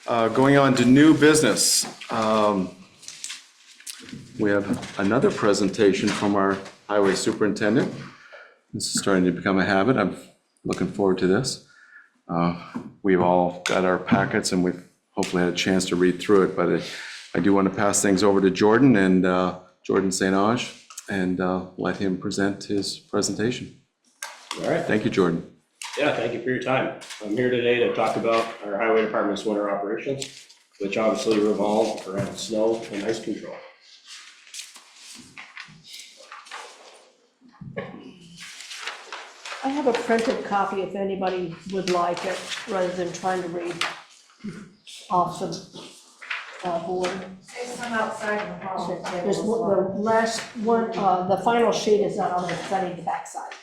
Going on to new business. We have another presentation from our highway superintendent. This is starting to become a habit. I'm looking forward to this. We've all got our packets and we've hopefully had a chance to read through it, but I do want to pass things over to Jordan and Jordan St. Ange and let him present his presentation. All right. Thank you, Jordan. Yeah, thank you for your time. I'm here today to talk about our highway department's winter operations, which obviously revolve around snow and ice control. I have a printed copy if anybody would like it, rather than trying to read off the board. There's some outside in the hall. There's the last one, the final sheet is not on the, I need the backside.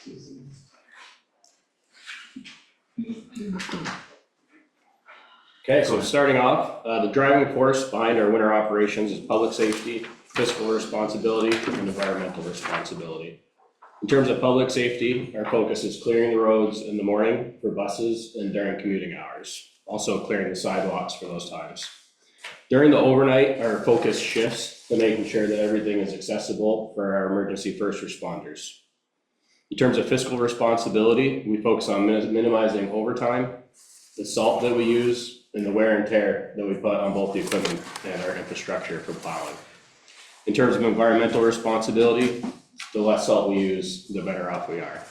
Okay, so starting off, the driving force behind our winter operations is public safety, fiscal responsibility, and environmental responsibility. In terms of public safety, our focus is clearing the roads in the morning for buses and during commuting hours. Also clearing the sidewalks for those times. During the overnight, our focus shifts to making sure that everything is accessible for our emergency first responders. In terms of fiscal responsibility, we focus on minimizing overtime, the salt that we use, and the wear and tear that we put on both the equipment and our infrastructure for plowing. In terms of environmental responsibility, the less salt we use, the better off we are.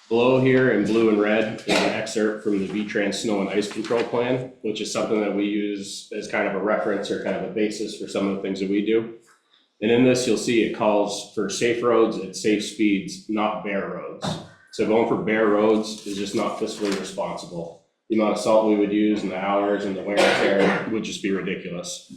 Below here in blue and red is an excerpt from the VTrans Snow and Ice Control Plan, which is something that we use as kind of a reference or kind of a basis for some of the things that we do. And in this, you'll see it calls for safe roads at safe speeds, not bare roads. So going for bare roads is just not fiscally responsible. The amount of salt we would use and the hours and the wear and tear would just be ridiculous.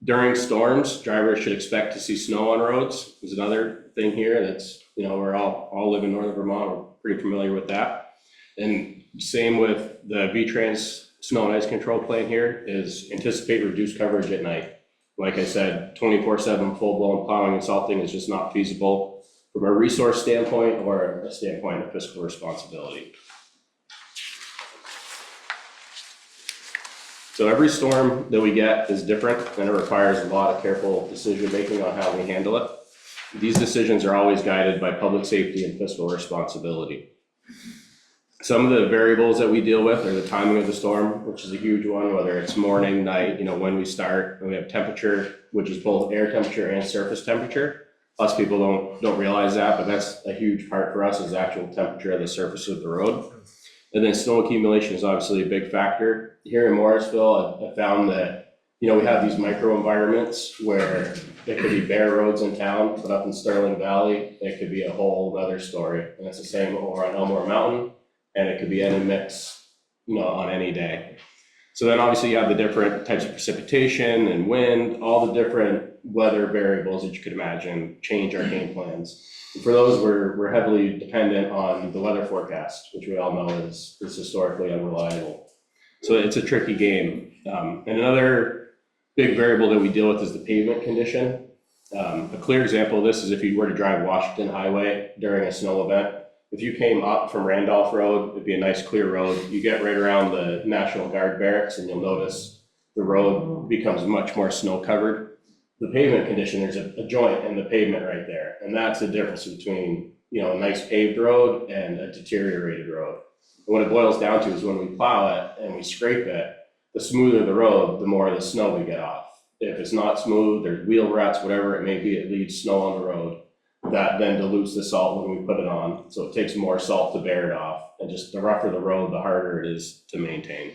During storms, drivers should expect to see snow on roads. There's another thing here that's, we're all live in northern Vermont, we're pretty familiar with that. And same with the VTrans Snow and Ice Control Plan here is anticipate reduced coverage at night. Like I said, 24/7 full-blown plowing and salting is just not feasible from a resource standpoint or a standpoint of fiscal responsibility. So every storm that we get is different and it requires a lot of careful decision-making on how we handle it. These decisions are always guided by public safety and fiscal responsibility. Some of the variables that we deal with are the timing of the storm, which is a huge one, whether it's morning, night, when we start, and we have temperature, which is both air temperature and surface temperature. Lots of people don't realize that, but that's a huge part for us is the actual temperature of the surface of the road. And then snow accumulation is obviously a big factor. Here in Morrisville, I found that, we have these micro environments where it could be bare roads in town, but up in Sterling Valley, it could be a whole other story. And it's the same over on Elmore Mountain, and it could be any mix, on any day. So then obviously you have the different types of precipitation and wind, all the different weather variables that you could imagine change our game plans. And for those, we're heavily dependent on the weather forecast, which we all know is historically unreliable. So it's a tricky game. And another big variable that we deal with is the pavement condition. A clear example of this is if you were to drive Washington Highway during a snow event. If you came up from Randolph Road, it'd be a nice clear road. You get right around the National Guard barracks and you'll notice the road becomes much more snow covered. The pavement condition, there's a joint in the pavement right there. And that's the difference between, a nice paved road and a deteriorated road. And what it boils down to is when we plow it and we scrape it, the smoother the road, the more of the snow we get off. If it's not smooth, there's wheel ruts, whatever it may be, it leaves snow on the road. That then dilutes the salt when we put it on. So it takes more salt to bear it off. And just the rougher the road, the harder it is to maintain.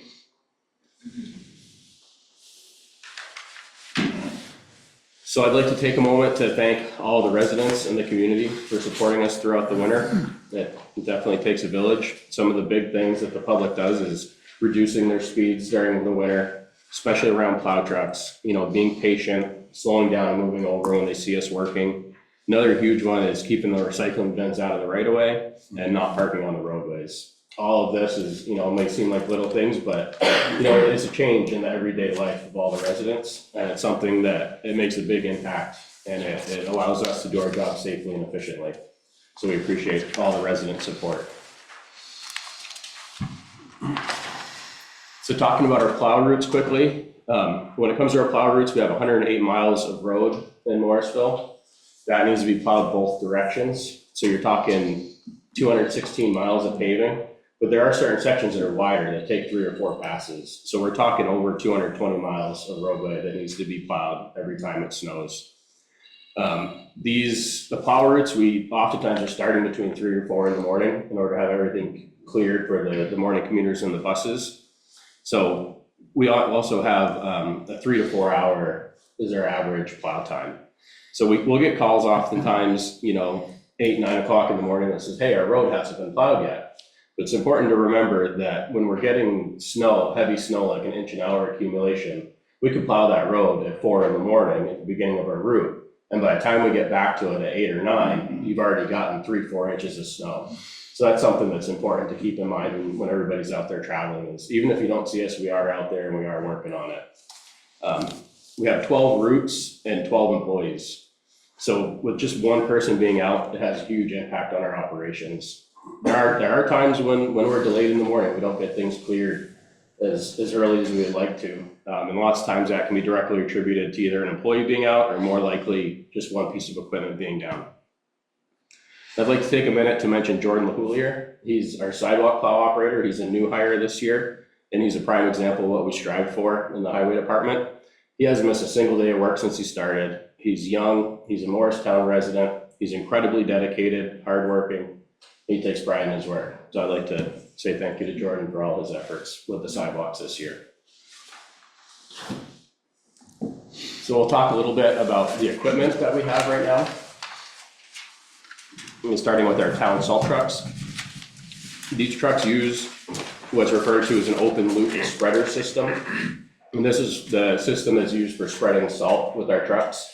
So I'd like to take a moment to thank all the residents in the community for supporting us throughout the winter. It definitely takes a village. Some of the big things that the public does is reducing their speeds during the winter, especially around plow trucks, being patient, slowing down and moving over when they see us working. Another huge one is keeping the recycling bins out of the right of way and not parking on the roadways. All of this is, it may seem like little things, but, it's a change in the everyday life of all the residents. And it's something that it makes a big impact and it allows us to do our job safely and efficiently. So we appreciate all the resident support. So talking about our plow routes quickly, when it comes to our plow routes, we have 108 miles of road in Morrisville. That needs to be plowed both directions. So you're talking 216 miles of paving, but there are certain sections that are wider that take 3 or 4 passes. So we're talking over 220 miles of roadway that needs to be plowed every time it snows. The plow routes, we oftentimes are starting between 3 or 4 in the morning in order to have everything cleared for the morning commuters and the buses. So we also have a 3 to 4 hour is our average plow time. So we'll get calls oftentimes, 8, 9 o'clock in the morning that says, hey, our road hasn't been plowed yet. But it's important to remember that when we're getting snow, heavy snow, like an inch an hour accumulation, we could plow that road at 4 in the morning at the beginning of our route. And by the time we get back to it at 8 or 9, you've already gotten 3, 4 inches of snow. So that's something that's important to keep in mind when everybody's out there traveling, is even if you don't see us, we are out there and we are working on it. We have 12 routes and 12 employees. So with just one person being out, it has a huge impact on our operations. There are times when we're delayed in the morning, we don't get things cleared as early as we would like to. And lots of times that can be directly attributed to either an employee being out or more likely just one piece of equipment being down. I'd like to take a minute to mention Jordan LaHoulier. He's our sidewalk plow operator. He's a new hire this year, and he's a prime example of what we strive for in the highway department. He hasn't missed a single day of work since he started. He's young, he's a Morristown resident, he's incredibly dedicated, hardworking. He takes pride in his work. So I'd like to say thank you to Jordan for all his efforts with the sidewalks this year. So we'll talk a little bit about the equipment that we have right now. Starting with our town salt trucks. These trucks use what's referred to as an open loop spreader system. And this is the system that's used for spreading salt with our trucks.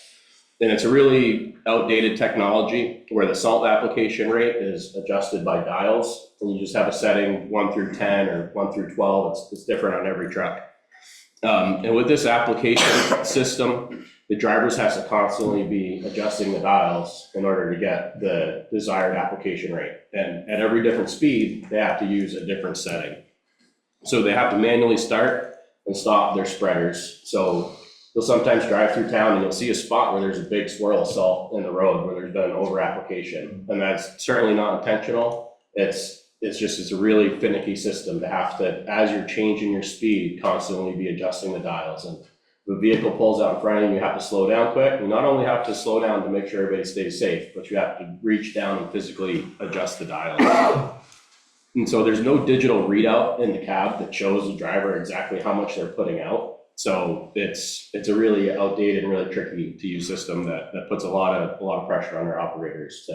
And it's a really outdated technology where the salt application rate is adjusted by dials. And you just have a setting 1 through 10 or 1 through 12. It's different on every truck. And with this application system, the drivers has to constantly be adjusting the dials in order to get the desired application rate. And at every different speed, they have to use a different setting. So they have to manually start and stop their spreaders. So you'll sometimes drive through town and you'll see a spot where there's a big swirl of salt in the road where there's been an over application. And that's certainly not intentional. It's a really finicky system to have to, as you're changing your speed, constantly be adjusting the dials. And if a vehicle pulls out in front of you, you have to slow down quick. You not only have to slow down to make sure everybody stays safe, but you have to reach down and physically adjust the dials. And so there's no digital readout in the cab that shows the driver exactly how much they're putting out. So it's a really outdated and really tricky to use system that puts a lot of pressure on our operators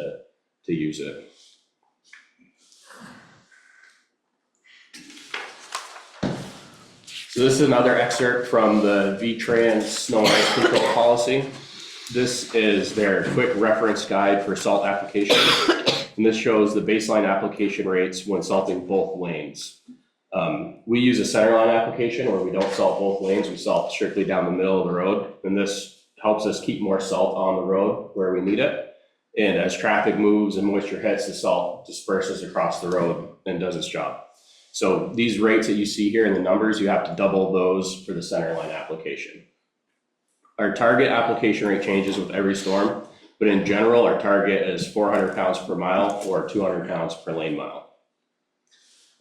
to use it. So this is another excerpt from the VTrans snow and ice control policy. This is their quick reference guide for salt application. And this shows the baseline application rates when salting both lanes. We use a centerline application where we don't salt both lanes, we salt strictly down the middle of the road. And this helps us keep more salt on the road where we need it. And as traffic moves and moisture hits, the salt disperses across the road and does its job. So these rates that you see here in the numbers, you have to double those for the centerline application. Our target application rate changes with every storm, but in general, our target is 400 pounds per mile or 200 pounds per lane mile.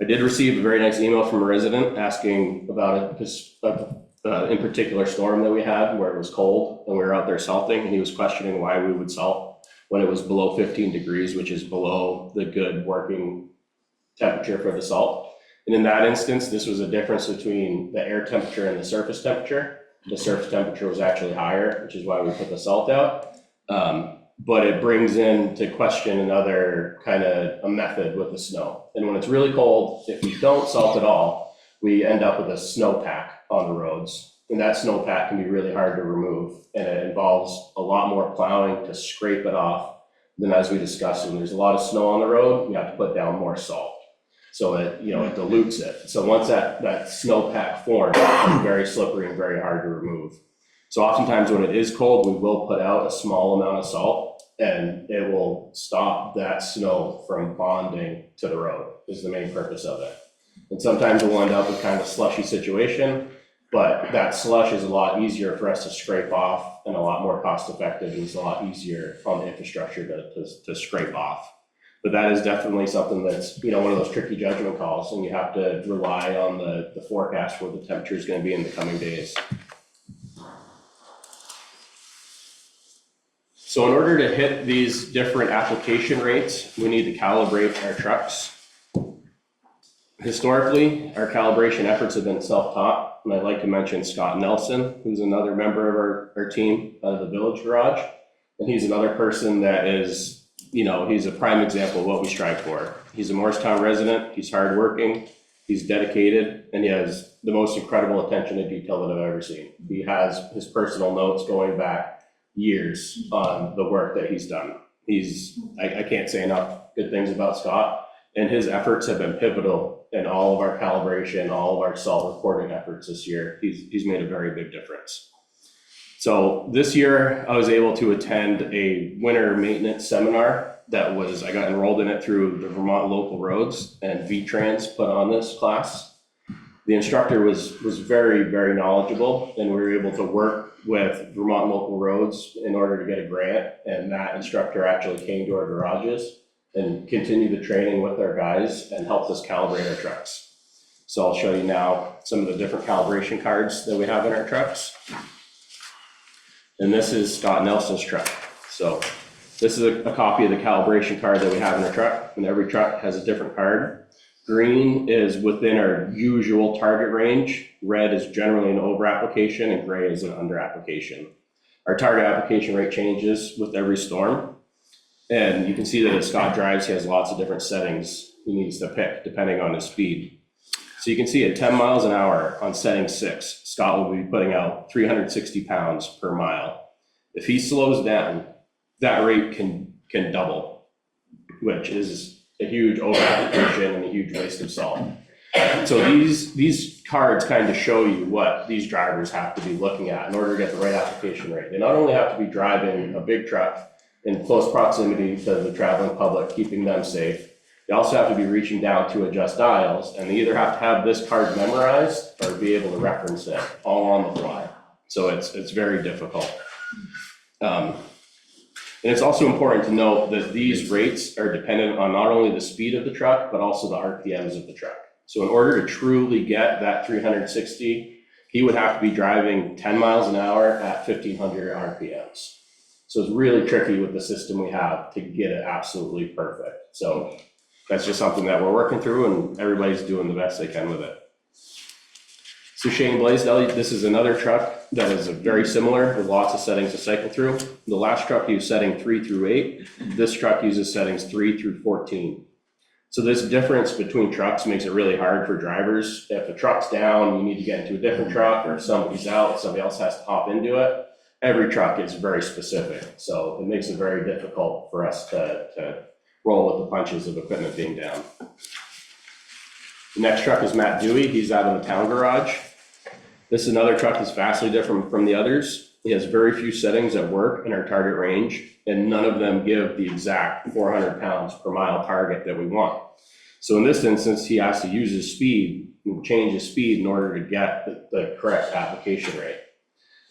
I did receive a very nice email from a resident asking about in particular storm that we had where it was cold and we were out there salting, and he was questioning why we would salt when it was below 15 degrees, which is below the good working temperature for the salt. And in that instance, this was a difference between the air temperature and the surface temperature. The surface temperature was actually higher, which is why we put the salt out. But it brings into question another kind of a method with the snow. And when it's really cold, if we don't salt at all, we end up with a snowpack on the roads. And that snowpack can be really hard to remove. And it involves a lot more plowing to scrape it off than, as we discussed, when there's a lot of snow on the road, we have to put down more salt. So it dilutes it. So once that snowpack forms, it's very slippery and very hard to remove. So oftentimes when it is cold, we will put out a small amount of salt and it will stop that snow from bonding to the road is the main purpose of it. And sometimes we'll end up with kind of a slushy situation, but that slush is a lot easier for us to scrape off and a lot more cost effective, and it's a lot easier on the infrastructure to scrape off. But that is definitely something that's, one of those tricky judgment calls, and you have to rely on the forecast where the temperature is going to be in the coming days. So in order to hit these different application rates, we need to calibrate our trucks. Historically, our calibration efforts have been self-taught, and I'd like to mention Scott Nelson, who's another member of our team out of the Village Garage. And he's another person that is, he's a prime example of what we strive for. He's a Morristown resident, he's hardworking, he's dedicated, and he has the most incredible attention to detail that I've ever seen. He has his personal notes going back years on the work that he's done. I can't say enough good things about Scott, and his efforts have been pivotal in all of our calibration, all of our salt reporting efforts this year. He's made a very big difference. So this year I was able to attend a winter maintenance seminar I got enrolled in it through the Vermont Local Roads, and VTrans put on this class. The instructor was very, very knowledgeable, and we were able to work with Vermont Local Roads in order to get a grant, and that instructor actually came to our garages and continued the training with our guys and helped us calibrate our trucks. So I'll show you now some of the different calibration cards that we have in our trucks. And this is Scott Nelson's truck. So this is a copy of the calibration card that we have in our truck, and every truck has a different card. Green is within our usual target range. Red is generally an over application, and gray is an under application. Our target application rate changes with every storm. And you can see that as Scott drives, he has lots of different settings he needs to pick depending on his speed. So you can see at 10 miles an hour on setting 6, Scott will be putting out 360 pounds per mile. If he slows down, that rate can double, which is a huge over application and a huge waste of salt. So these cards kind of show you what these drivers have to be looking at in order to get the right application rate. They not only have to be driving a big truck in close proximity to the traveling public, keeping them safe, they also have to be reaching down to adjust dials, and they either have to have this card memorized or be able to reference it all on the fly. So it's very difficult. And it's also important to note that these rates are dependent on not only the speed of the truck, but also the RPMs of the truck. So in order to truly get that 360, he would have to be driving 10 miles an hour at 1,500 RPMs. So it's really tricky with the system we have to get it absolutely perfect. So that's just something that we're working through, and everybody's doing the best they can with it. So Shane Blaisdell, this is another truck that is very similar with lots of settings to cycle through. The last truck used setting 3 through 8. This truck uses settings 3 through 14. So this difference between trucks makes it really hard for drivers. If a truck's down, you need to get into a different truck, or if somebody's out, somebody else has to hop into it. Every truck is very specific. So it makes it very difficult for us to roll with the punches of equipment being down. The next truck is Matt Dewey. He's out of the town garage. This is another truck that's vastly different from the others. He has very few settings that work in our target range, and none of them give the exact 400 pounds per mile target that we want. So in this instance, he has to use his speed, change his speed in order to get the correct application rate.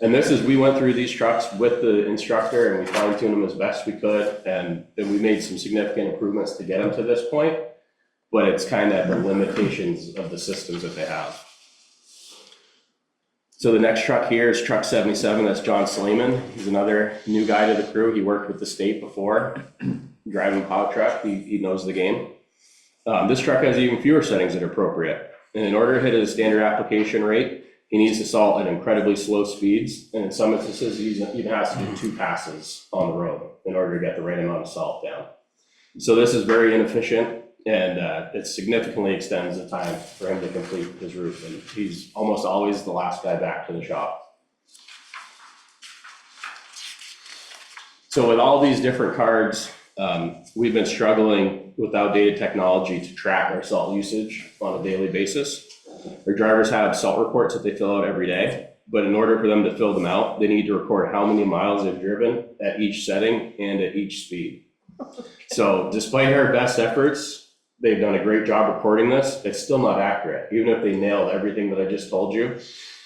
And this is, we went through these trucks with the instructor and we fine-tuned them as best we could, and we made some significant improvements to get them to this point, but it's kind of the limitations of the systems that they have. So the next truck here is truck 77, that's John Slayman. He's another new guy to the crew. He worked with the state before, driving plow truck, he knows the game. This truck has even fewer settings that are appropriate. And in order to hit his standard application rate, he needs to salt at incredibly slow speeds. And in some instances, he even has to do 2 passes on the road in order to get the right amount of salt down. So this is very inefficient, and it significantly extends the time for him to complete his route. And he's almost always the last guy back to the shop. So with all these different cards, we've been struggling with outdated technology to track our salt usage on a daily basis. Our drivers have salt reports that they fill out every day, but in order for them to fill them out, they need to record how many miles they've driven at each setting and at each speed. So despite our best efforts, they've done a great job recording this, it's still not accurate. Even if they nailed everything that I just told you,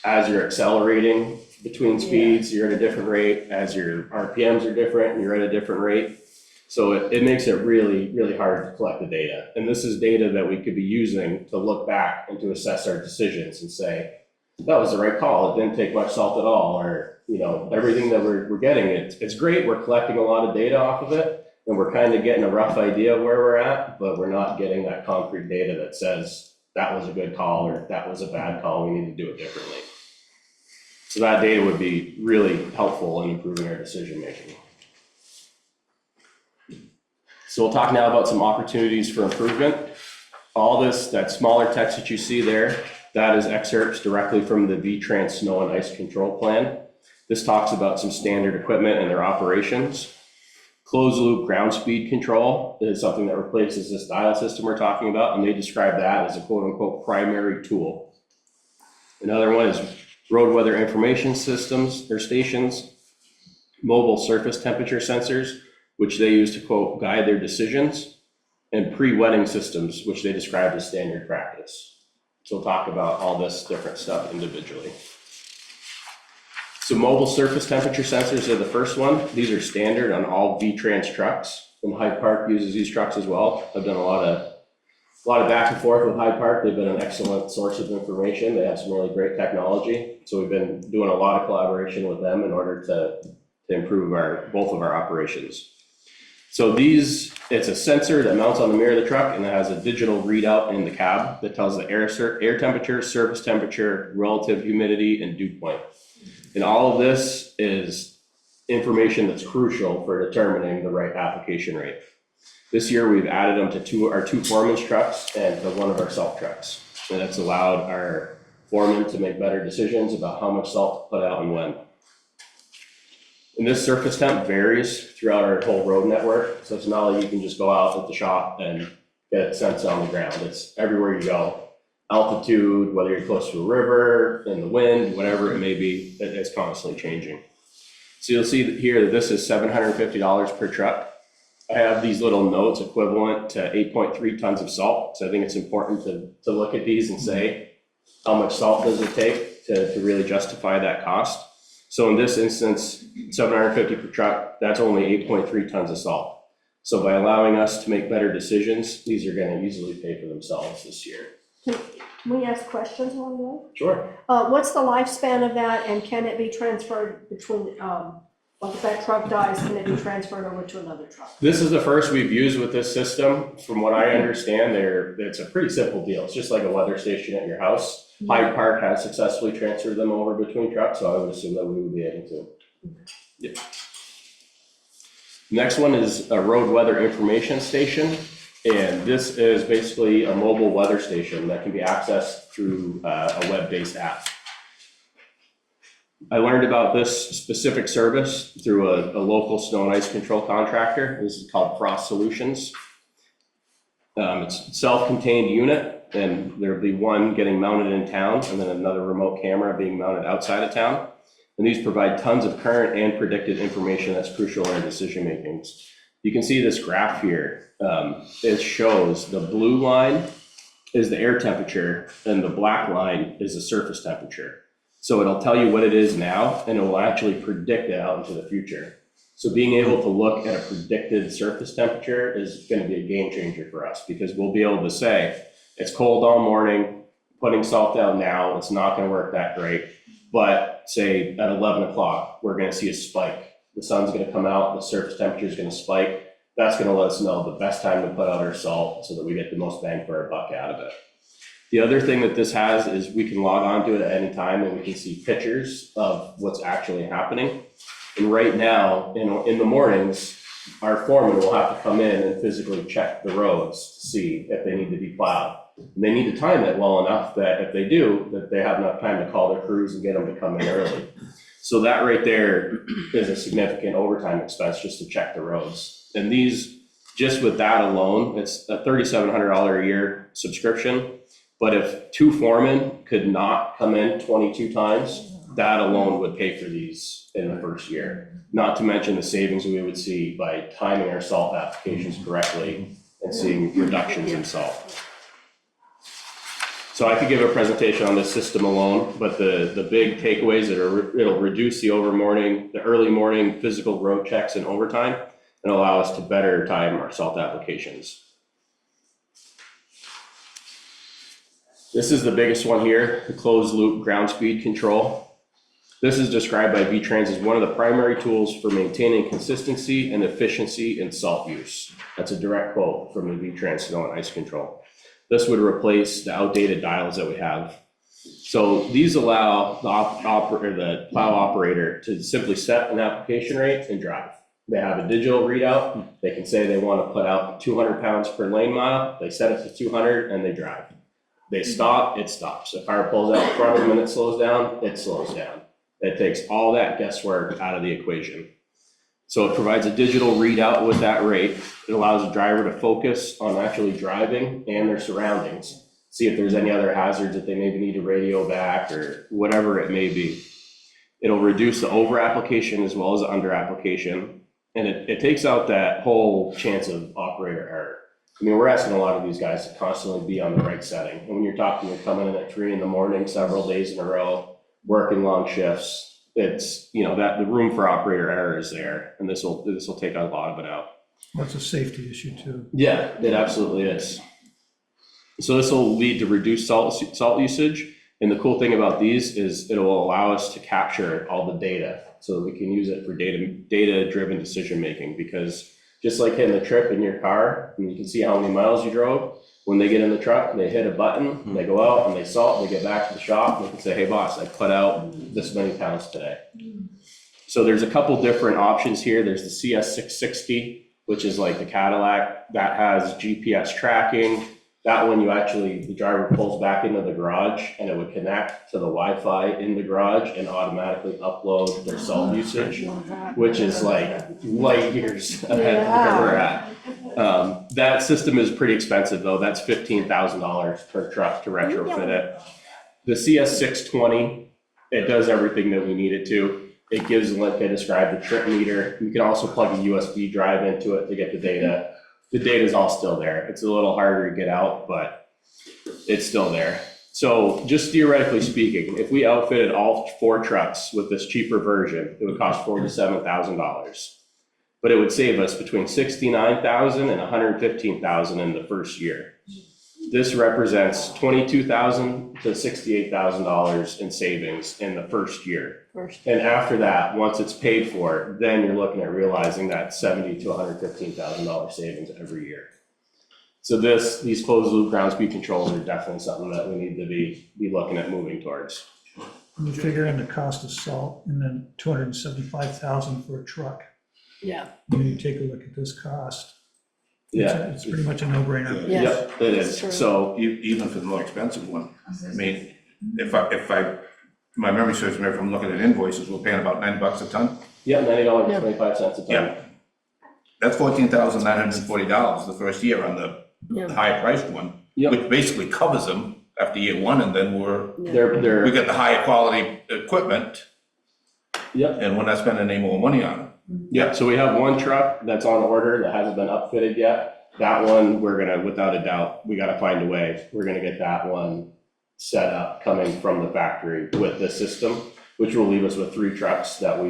as you're accelerating between speeds, you're at a different rate. As your RPMs are different, you're at a different rate. So it makes it really, really hard to collect the data. And this is data that we could be using to look back and to assess our decisions and say, that was the right call. It didn't take much salt at all. Or, you know, everything that we're getting, it's great. We're collecting a lot of data off of it. And we're kind of getting a rough idea of where we're at, but we're not getting that concrete data that says that was a good call or that was a bad call. We need to do it differently. So that data would be really helpful in improving our decision making. So we'll talk now about some opportunities for improvement. All this, that smaller text that you see there, that is excerpts directly from the VTrans Snow and Ice Control Plan. This talks about some standard equipment and their operations. Closed loop ground speed control is something that replaces this dial system we're talking about, and they describe that as a quote unquote primary tool. Another one is road weather information systems or stations, mobile surface temperature sensors, which they use to quote guide their decisions, and pre-wetting systems, which they describe as standard practice. So we'll talk about all this different stuff individually. So mobile surface temperature sensors are the first one. These are standard on all VTrans trucks, and Hyde Park uses these trucks as well. I've done a lot of back and forth with Hyde Park. They've been an excellent source of information. They have some really great technology. So we've been doing a lot of collaboration with them in order to improve both of our operations. So it's a sensor that mounts on the mirror of the truck, and it has a digital readout in the cab that tells the air temperature, surface temperature, relative humidity, and dew point. And all of this is information that's crucial for determining the right application rate. This year, we've added them to our two foreman's trucks and to one of our salt trucks. And it's allowed our foreman to make better decisions about how much salt to put out and when. And this surface temp varies throughout our whole road network. So it's not like you can just go out at the shop and get it sensed on the ground. It's everywhere you go. Altitude, whether you're close to a river, in the wind, whatever it may be, it's constantly changing. So you'll see here that this is $750 per truck. I have these little notes equivalent to 8.3 tons of salt. So I think it's important to look at these and say, how much salt does it take to really justify that cost? So in this instance, $750 per truck, that's only 8.3 tons of salt. So by allowing us to make better decisions, these are going to easily pay for themselves this year. Can we ask questions along the way? Sure. What's the lifespan of that, and can it be transferred between, like if that truck dies, can it be transferred over to another truck? This is the first we've used with this system. From what I understand, it's a pretty simple deal. It's just like a weather station at your house. Hyde Park has successfully transferred them over between trucks, so I would assume that we would be able to. Yeah. Next one is a road weather information station. And this is basically a mobile weather station that can be accessed through a web-based app. I learned about this specific service through a local snow and ice control contractor. This is called Frost Solutions. It's a self-contained unit, and there'll be one getting mounted in town and then another remote camera being mounted outside of town. And these provide tons of current and predicted information that's crucial in our decision makings. You can see this graph here. It shows the blue line is the air temperature and the black line is the surface temperature. So it'll tell you what it is now, and it will actually predict it out into the future. So being able to look at a predicted surface temperature is going to be a game changer for us, because we'll be able to say, it's cold all morning, putting salt down now, it's not going to work that great. But say at 11 o'clock, we're going to see a spike. The sun's going to come out, the surface temperature is going to spike. That's going to let us know the best time to put out our salt so that we get the most bang for our buck out of it. The other thing that this has is we can log on to it at any time, and we can see pictures of what's actually happening. And right now, in the mornings, our foreman will have to come in and physically check the roads to see if they need to be plowed. And they need to time it well enough that if they do, that they have enough time to call their crews and get them to come in early. So that right there is a significant overtime expense just to check the roads. And these, just with that alone, it's a $3,700 a year subscription. But if two foremen could not come in 22 times, that alone would pay for these in the first year. Not to mention the savings we would see by timing our salt applications correctly and seeing reductions in salt. So I could give a presentation on this system alone, but the big takeaways it'll reduce the early morning physical road checks and overtime and allow us to better time our salt applications. This is the biggest one here, the closed loop ground speed control. This is described by VTrans as one of the primary tools for maintaining consistency and efficiency in salt use. That's a direct quote from the VTrans Snow and Ice Control. This would replace the outdated dials that we have. So these allow the plow operator to simply set an application rate and drive. They have a digital readout. They can say they want to put out 200 pounds per lane mile. They set it to 200 and they drive. They stop, it stops. If car pulls out in front of them and it slows down, it slows down. It takes all that guesswork out of the equation. So it provides a digital readout with that rate. It allows the driver to focus on actually driving and their surroundings. See if there's any other hazards that they maybe need to radio back or whatever it may be. It'll reduce the over application as well as the under application. And it takes out that whole chance of operator error. I mean, we're asking a lot of these guys to constantly be on the right setting. And when you're coming in at 3 a.m, several days in a row, working long shifts, it's, that the room for operator error is there, and this will take a lot of it out. That's a safety issue too. Yeah, it absolutely is. So this will lead to reduced salt usage. And the cool thing about these is it will allow us to capture all the data so that we can use it for data-driven decision-making, because just like hitting the trip in your car, and you can see how many miles you drove, when they get in the truck, they hit a button, they go out and they salt, they get back to the shop, and they can say, hey boss, I put out this many pounds today. So there's a couple different options here. There's the CS660, which is like the Cadillac, that has GPS tracking. That one the driver pulls back into the garage and it would connect to the Wi-Fi in the garage and automatically upload their salt usage, which is like light years ahead of where we're at. That system is pretty expensive though. That's $15,000 per truck to retrofit it. The CS620, it does everything that we need it to. It gives, like I described, the trip meter. You can also plug a USB drive into it to get the data. The data is all still there. It's a little harder to get out, but it's still there. So just theoretically speaking, if we outfitted all 4 trucks with this cheaper version, it would cost $47,000. But it would save us between $69,000 and $115,000 in the first year. This represents $22,000 to $68,000 in savings in the first year. And after that, once it's paid for, then you're looking at realizing that $70,000 to $115,000 savings every year. So these closed loop ground speed controls are definitely something that we need to be looking at moving towards. You figure in the cost of salt and then $275,000 for a truck. Yeah. When you take a look at this cost, Yeah. it's pretty much a no-brainer. Yeah. Yep, it is. True. So Even for the more expensive one, I mean, if my memory serves me, if I'm looking at invoices, we're paying about $9 a ton. yeah, $90.25 a ton. Yeah. That's $14,940 the first year on the Yeah. higher priced one, Yep. which basically covers them after year 1, and then we They're get the higher quality equipment, yep. and we're not spending any more money on it. Yeah, so we have one truck that's on order that hasn't been upfitted yet. That one, we're gonna, without a doubt, we gotta find a way. We're gonna get that one set up coming from the factory with this system, which will leave us with 3 trucks that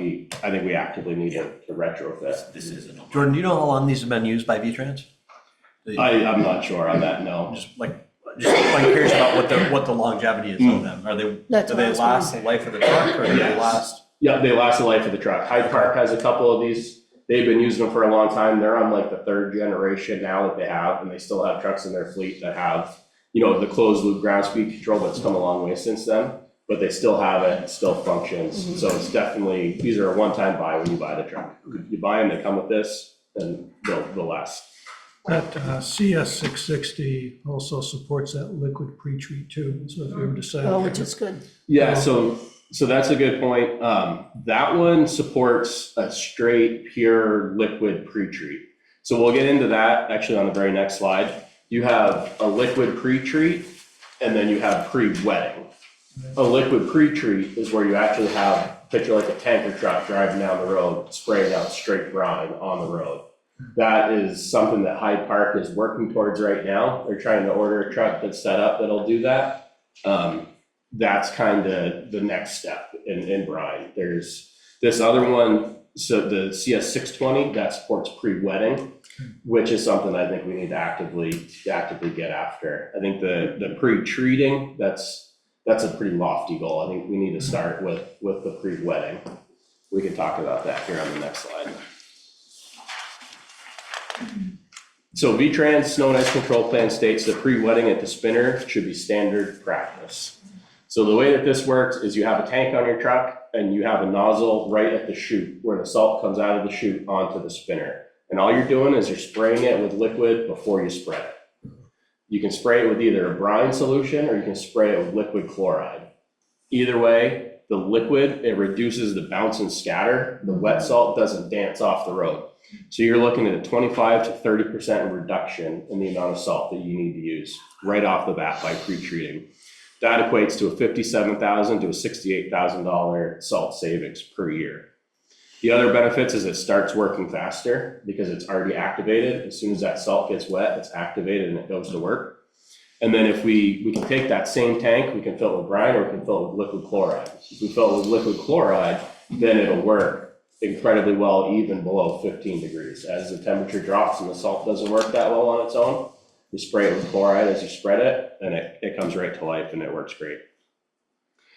I think we actively need to retrofit. This isn't. Jordan, do you know how long these have been used by VTrans? I'm not sure on that, no. Just curious about what the longevity is of them. Do That's what I they was last the wondering. life of the truck, or do they Yes. last? Yeah, they last the life of the truck. Hyde Park has a couple of these. They've been using them for a long time. They're on like the 3rd generation now that they have, and they still have trucks in their fleet that have, the closed loop ground speed control that's come a long way since then, but they still have it, it still functions. So it's definitely, these are a one-time buy when you buy the truck. You buy them, they come with this, and they'll last. That CS660 also supports that liquid pre-treat too, so if you ever decide. Oh, which is good. Yeah, so that's a good point. That one supports a straight, pure liquid pre-treat. So we'll get into that actually on the very next slide. You have a liquid pre-treat, and then you have pre-wetting. A liquid pre-treat is where you actually have, picture like a tanker truck driving down the road, spraying out straight brine on the road. That is something that Hyde Park is working towards right now. They're trying to order a truck that's set up that'll do that. That's kind of the next step in brine. There's this other one, so the CS 620, that supports pre-wetting, which is something I think we need to actively get after. I think the pre-treating, that's a pretty lofty goal. I think we need to start with the pre-wetting. We can talk about that here on the next slide. So VTrans Snow and Ice Control Plan states that pre-wetting at the spinner should be standard practice. So the way that this works is you have a tank on your truck and you have a nozzle right at the chute where the salt comes out of the chute onto the spinner. And all you're doing is you're spraying it with liquid before you spread it. You can spray it with either a brine solution or you can spray it with liquid chloride. Either way, the liquid, it reduces the bounce and scatter. The wet salt doesn't dance off the road. So you're looking at a 25 to 30% reduction in the amount of salt that you need to use right off the bat by pre-treating. That equates to a $57,000 to a $68,000 salt savings per year. The other benefits is it starts working faster because it's already activated. As soon as that salt gets wet, it's activated and it goes to work. And then if we can take that same tank, we can fill it with brine or we can fill it with liquid chloride. If we fill it with liquid chloride, then it'll work incredibly well even below 15 degrees. As the temperature drops and the salt doesn't work that well on its own, you spray it with chloride as you spread it, and it comes right to life and it works great.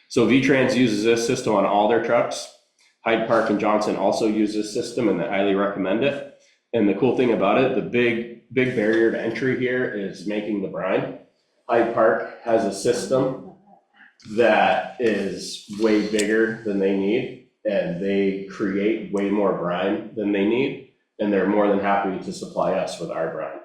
So VTrans uses this system on all their trucks. Hyde Park and Johnson also use this system and they highly recommend it. And the cool thing about it, the big barrier to entry here is making the brine. Hyde Park has a system that is way bigger than they need, and they create way more brine than they need, and they're more than happy to supply us with our brine.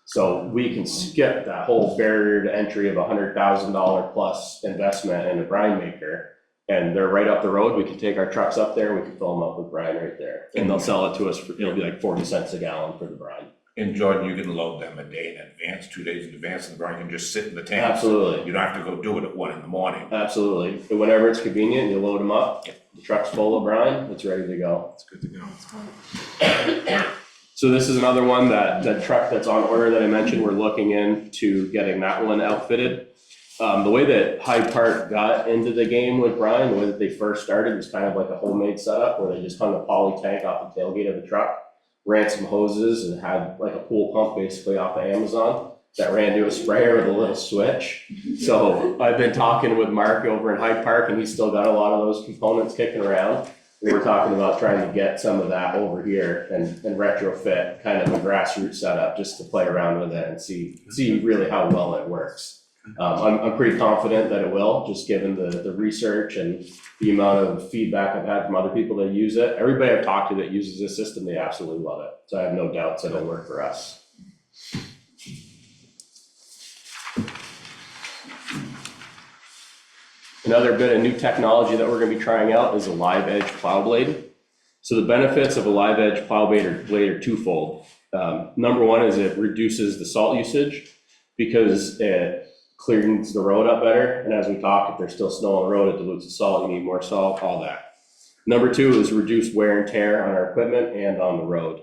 So we can skip that whole barrier to entry of $100,000 plus investment in a brine maker, and they're right up the road. We can take our trucks up there, and we can fill them up with brine right there, and they'll sell it to us it'll be like 40 cents a gallon for the brine. In Jordan, you can load them a day in advance, 2 days in advance, and the brine can just sit in the tank. Absolutely. You don't have to go do it at 1 a.m. Absolutely. And whenever it's convenient, you load them up, the truck's full of brine, it's ready to go. It's good to go. So this is another one that truck that's on order that I mentioned, we're looking into getting that one outfitted. The way that Hyde Park got into the game with brine, the way that they first started was kind of like a homemade setup where they just hung a poly tank off the tailgate of the truck, ran some hoses and had like a pool pump basically off of Amazon that ran to a sprayer with a little switch. So I've been talking with Mark over in Hyde Park and he's still got a lot of those components kicking around. We were talking about trying to get some of that over here and retrofit kind of a grassroots setup just to play around with it and see really how well it works. I'm pretty confident that it will, just given the research and the amount of feedback I've had from other people that use it. Everybody I've talked to that uses this system, they absolutely love it. So I have no doubts that it'll work for us. Another bit of new technology that we're going to be trying out is a live edge plow blade. So the benefits of a live edge plow blade are twofold. Number one is it reduces the salt usage because it cleans the road up better. And as we talk, if there's still snow on the road, it dilutes the salt, you need more salt, all that. Number two is reduce wear and tear on our equipment and on the road.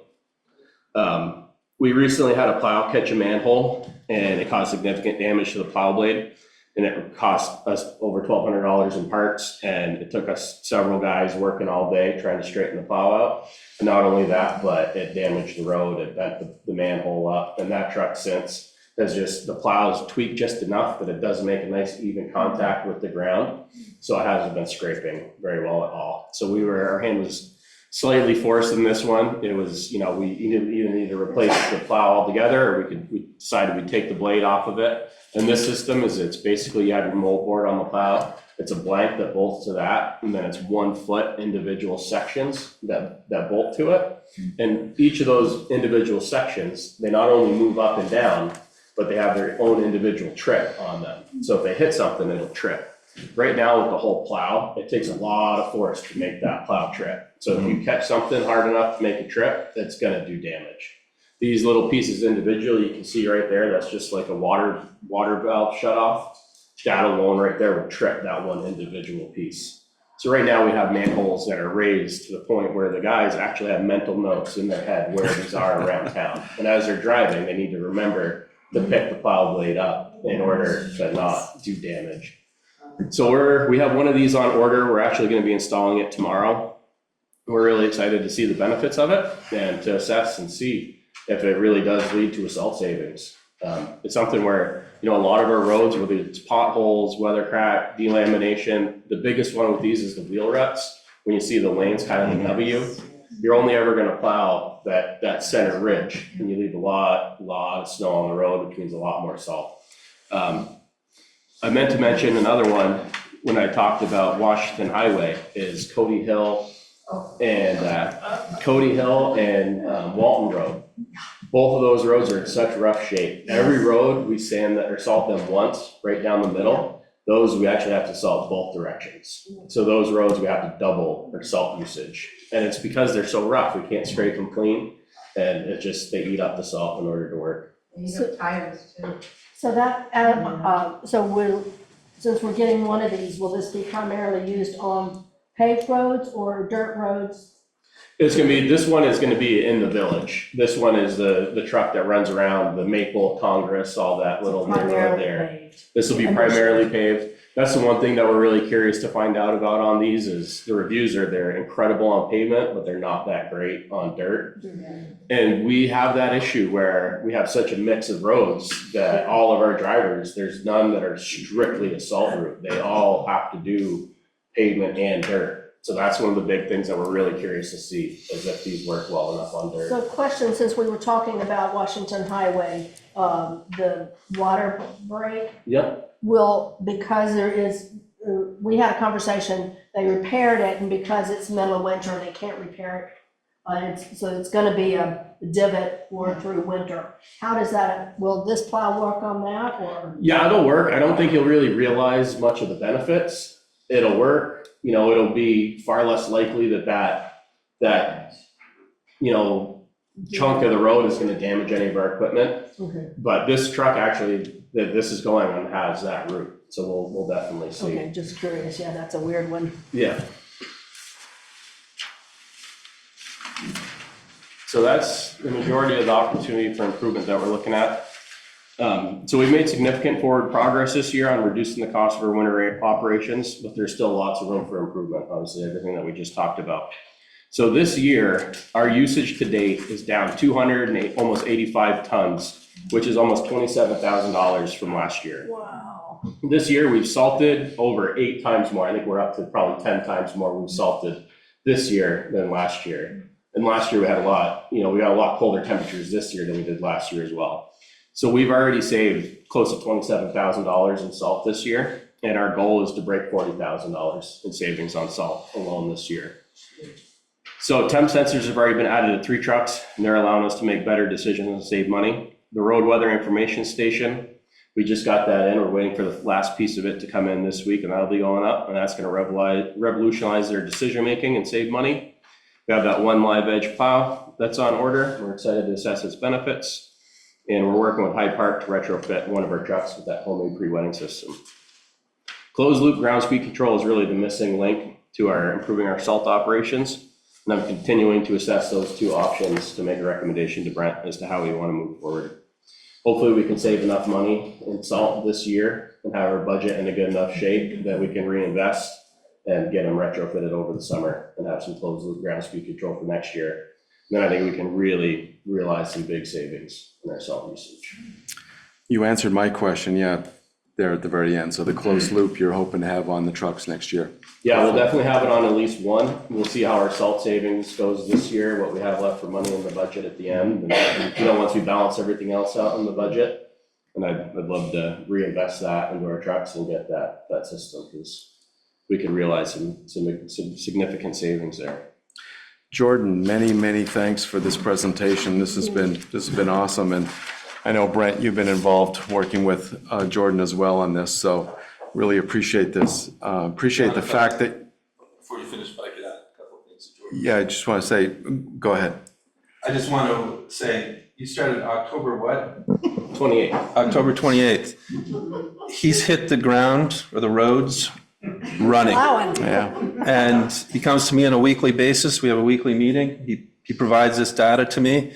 We recently had a plow catch a manhole and it caused significant damage to the plow blade. And it cost us over $1,200 in parts, and it took us several guys working all day trying to straighten the plow out. And not only that, but it damaged the road, it bent the manhole up, and that truck since has just, the plow's tweaked just enough that it doesn't make a nice even contact with the ground. So it hasn't been scraping very well at all. So our hand was slightly forced in this one. It was, we either need to replace the plow altogether, or we decided we'd take the blade off of it. And this system it's basically you have your mold board on the plow. It's a blank that bolts to that, and then it's 1 foot individual sections that bolt to it. And each of those individual sections, they not only move up and down, but they have their own individual trip on them. So if they hit something, it'll trip. Right now with the whole plow, it takes a lot of force to make that plow trip. So if you catch something hard enough to make a trip, it's gonna do damage. These little pieces individually, you can see right there, that's just like a water valve shut off. That alone right there will trip that one individual piece. So right now we have manholes that are raised to the point where the guys actually have mental notes in their head where these are around town. And as they're driving, they need to remember to pick the plow blade up in order to not do damage. So we have one of these on order. We're actually going to be installing it tomorrow. We're really excited to see the benefits of it and to assess and see if it really does lead to a salt savings. It's something where, a lot of our roads, whether it's potholes, weather crack, delamination, the biggest one with these is the wheel ruts. When you see the lanes kind of the W, you're only ever going to plow that center ridge, and you leave a lot of snow on the road, which means a lot more salt. I meant to mention another one when I talked about Washington Highway is Cody Hill and Walton Road. Both of those roads are in such rough shape. Every road we sand or salt them once, right down the middle. Those we actually have to salt both directions. So those roads we have to double our salt usage. And it's because they're so rough, we can't scrape them clean. And they eat up the salt in order to work. And you have tires too. So since we're getting one of these, will this be primarily used on paved roads or dirt roads? This one is gonna be in the village. This one is the truck that runs around the Maple, Congress, all that little neighborhood Primarily there. paved. This will be primarily paved. That's the one thing that we're really curious to find out about on these is the reviews they're incredible on pavement, but they're not that great on dirt. And we have that issue where we have such a mix of roads that all of our drivers, there's none that are strictly a salt route. They all have to do pavement and dirt. So that's one of the big things that we're really curious to see is if these work well enough on dirt. So question, since we were talking about Washington Highway, the water break, Yep. because we had a conversation, they repaired it, and because it's middle of winter, they can't repair it. So it's gonna be a divot through winter. Will this plow work on that, or? Yeah, it'll work. I don't think you'll really realize much of the benefits. It'll work, it'll be far less likely that chunk of the road is gonna damage any of our equipment. Okay. But this truck actually, that this is going on has that route, so we'll definitely see. Okay, just curious, yeah, that's a weird one. Yeah. So that's the majority of the opportunity for improvement that we're looking at. So we've made significant forward progress this year on reducing the cost of our winter operations, but there's still lots of room for improvement, obviously, everything that we just talked about. So this year, our usage to date is down 208, almost 85 tons, which is almost $27,000 from last year. Wow. This year, we've salted over 8 times more. I think we're up to probably 10 times more we've salted this year than last year. And last year we had we got a lot colder temperatures this year than we did last year as well. So we've already saved close to $27,000 in salt this year. And our goal is to break $40,000 in savings on salt alone this year. So temp sensors have already been added to 3 trucks, and they're allowing us to make better decisions and save money. The road weather information station, we just got that in. We're waiting for the last piece of it to come in this week, and that'll be going up, and that's gonna revolutionize their decision-making and save money. We have that one live edge plow that's on order. We're excited to assess its benefits. And we're working with Hyde Park to retrofit one of our trucks with that homemade pre-wetting system. Closed loop ground speed control is really the missing link to improving our salt operations. And I'm continuing to assess those 2 options to make a recommendation to Brent as to how we want to move forward. Hopefully we can save enough money in salt this year and have our budget in a good enough shape that we can reinvest and get them retrofitted over the summer and have some closed loop ground speed control for next year. And then I think we can really realize some big savings in our salt usage. You answered my question, there at the very end. So the closed loop you're hoping to have on the trucks next year. Yeah, we'll definitely have it on at least one. We'll see how our salt savings goes this year, what we have left for money in the budget at the end. And, once we balance everything else out in the budget, and I'd love to reinvest that into our trucks and get that system, because we could realize some significant savings there. Jordan, many, many thanks for this presentation. This has been awesome. And I know, Brent, you've been involved working with Jordan as well on this. So really appreciate this. Appreciate the fact that. Before you finish, if I could add a couple of things to Jordan. Yeah, I just want to say, go ahead. I just want to say, you started October what? 28. October 28th. He's hit the ground or the roads running. Plowing. Yeah. And he comes to me on a weekly basis. We have a weekly meeting. He provides this data to me.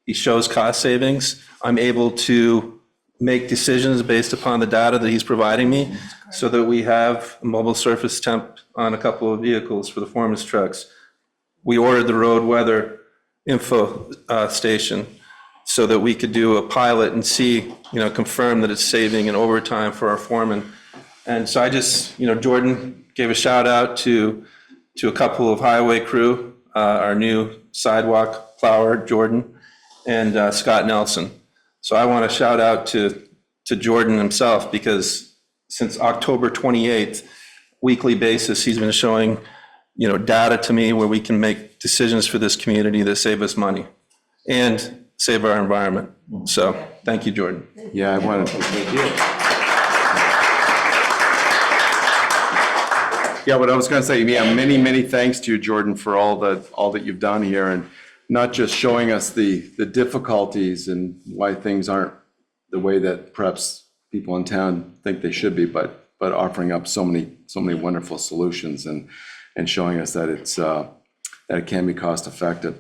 He shows cost savings. I'm able to make decisions based upon the data that he's providing me, so that we have a mobile surface temp on a couple of vehicles for the foreman's trucks. We ordered the road weather info station so that we could do a pilot and see, confirm that it's saving in overtime for our foreman. And so I just, Jordan gave a shout out to a couple of highway crew, our new sidewalk plower, Jordan, and Scott Nelson. So I want to shout out to Jordan himself, because since October 28th, weekly basis, he's been showing, data to me where we can make decisions for this community that save us money and save our environment. So thank you, Jordan. Yeah, I wanted, Thank you. yeah, what I was gonna say, yeah, many, many thanks to you, Jordan, for all that you've done here, and not just showing us the difficulties and why things aren't the way that perhaps people in town think they should be, but offering up so many wonderful solutions and showing us that it's that it can be cost effective.